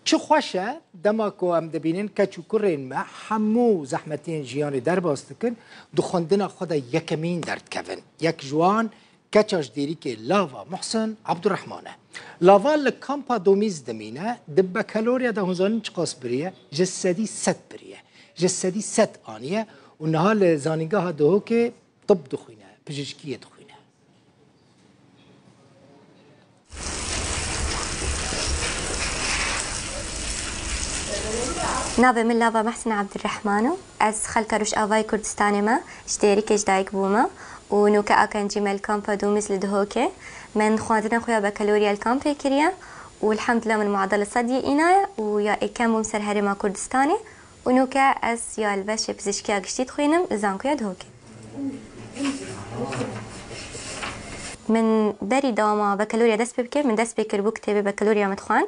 چه خوشه دما کو ام دبینن کچو کرین ما همو زحمتین جیانی در باستکن دو خوندن خدا یکمین درد کون یک جوان کچاش دیری که لاوا محسن عبدالرحمنه لاوا لکامپا دومیز دمینه دب کالوریا ده هزارن چقاس بریه جسدی 100 بریه جسدی 100 آنیه و نها لزانیگاه دهو که طب دخوینه پزشکی دخوینه. ناوی من لاوا محسن عبدالرحمنو از خلکروش آوای کردستان ما اشتری کش دایک بوما و نوکا آکنجی مال کامپا دومیز لدهوکه من خواندنا خویا بکالوریا الکامپی کریه والحمد لله من معادلة صدي إنا ويا إكام بمسر هرما كردستاني ونوكا أس يا الباشا بزشكيا قشتيت خوينم زانكو يا دهوكي من داري داما بكالوريا دست بكر من دست بكر بو كتابي بكالوريا متخواند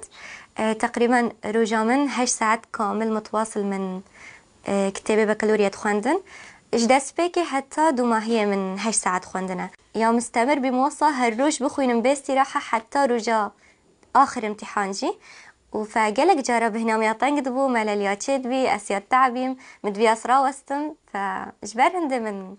تقريبا رجع من 8 ساعات كامل متواصل من كتابي بكالوريا تخواندن إيش دست بكي حتى دوماهية من 8 ساعات خواندنا يا مستمر بموصى هالروج بخوينم باستراحة حتى رجع آخر امتحانجي وفقالك جرب هنا ميطنق دبو ملاليات بي أسياد تعبيم مدبي أسرا وستم فإجبار هنده من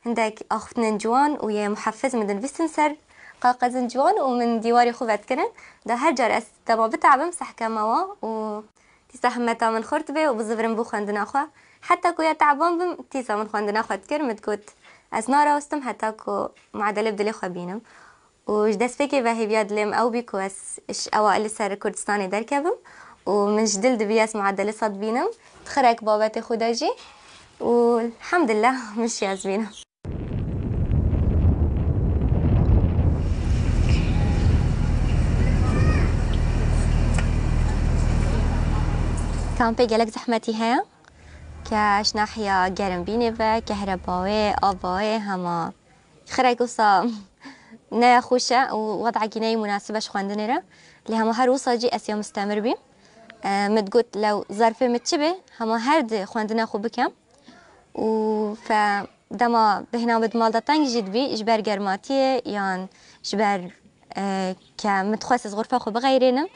هندك أخذنا جوان ويا محفز من الفيستنسر قاقز جوان ومن ديواري خوفت كرن ده هرجر أستما بتعبم سحكا موا و تيسا همتا من خورتبه وبزفرن بو خواندنا أخوا حتى كو يا تعبان بم تيسا من خواندنا أخوا تكر متكوت أزنارا وستم حتى كو معدل بدلي خوابينم وجدس فيكي باهي بياد لم أو بيكوس إش أوائل سر كردستاني دركبم ومن جدل بياس معدل صد بينم تخرج باباتي خداجي والحمد لله مش يازبينه كان بيجي لك زحمتي هيا كاش ناحية جرم بيني كهرباوي أباوي هما خرج وصا نه خوشه ووضع جنائي مناسبة شخواندني را اللي هم هر وصاجي أسيا مستمر بي متقول لو ظرف متشبه هم هرد خواندنا خو بكم وف دما بهنا بدمال دتانج جد بي إجبار جرماتية يعني إجبار كمتخصص غرفة خو بغيرينم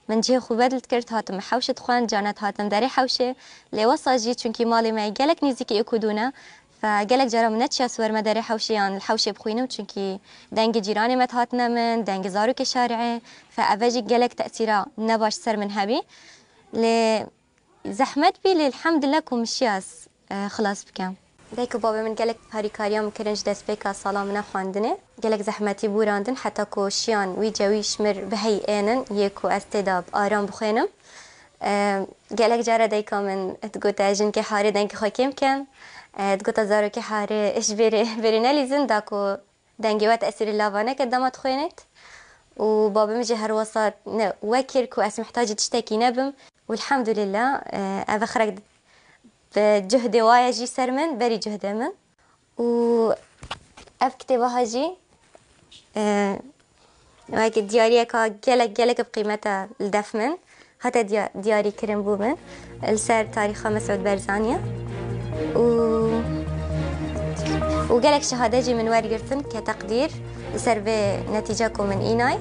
من جهة خو بدلت كرت هاتم حوشة خوان جانت هاتم داري حوشة لوصاجي چونكي مالي معي قالك نزيكي اكودونا فقالك جرى من نتشا سور مداري حوشي يعني الحوشي بخوينم چونكي دنگ جيراني متهاتنا من دنگ زارو كشارعي فأفاجي قالك تأثيرا نباش سر من هبي لزحمت بي الحمد لله كومشياس خلاص بكم ديك بابا من قالك هاريكاريا مكرنج دست بيكا صلاة منا خواندني قالك زحمتي بوراندن حتى كو شيان ويجاوي شمر بهي انن يكو استداب آرام بخوينم قالك جارة ديكا من تقول تاجن كي حاري دنك خوي كم تقول زارو كي حاري ايش برينا لازم داكو دنجي وتأثير اللافانا قدامت خوينت وبابا مجي هالوسط وكركو اس محتاجة تشتكي نبم والحمد لله أبا خرج بجهد وايا جي سرمن بري جهد من و أف كتابها جي وهيك ديارية جالك بقيمتها الدفمن حتى دياري كريم بومن السر تاريخها مسعود برزانية وقالك شهادة جي من وارجرتن كتقدير لسربي نتيجاكم من إيناي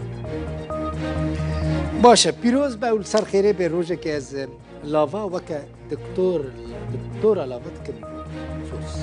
باشه پیروز باول سر خیره به روزه که از لاوا وکه دکتور لاوت کن فوز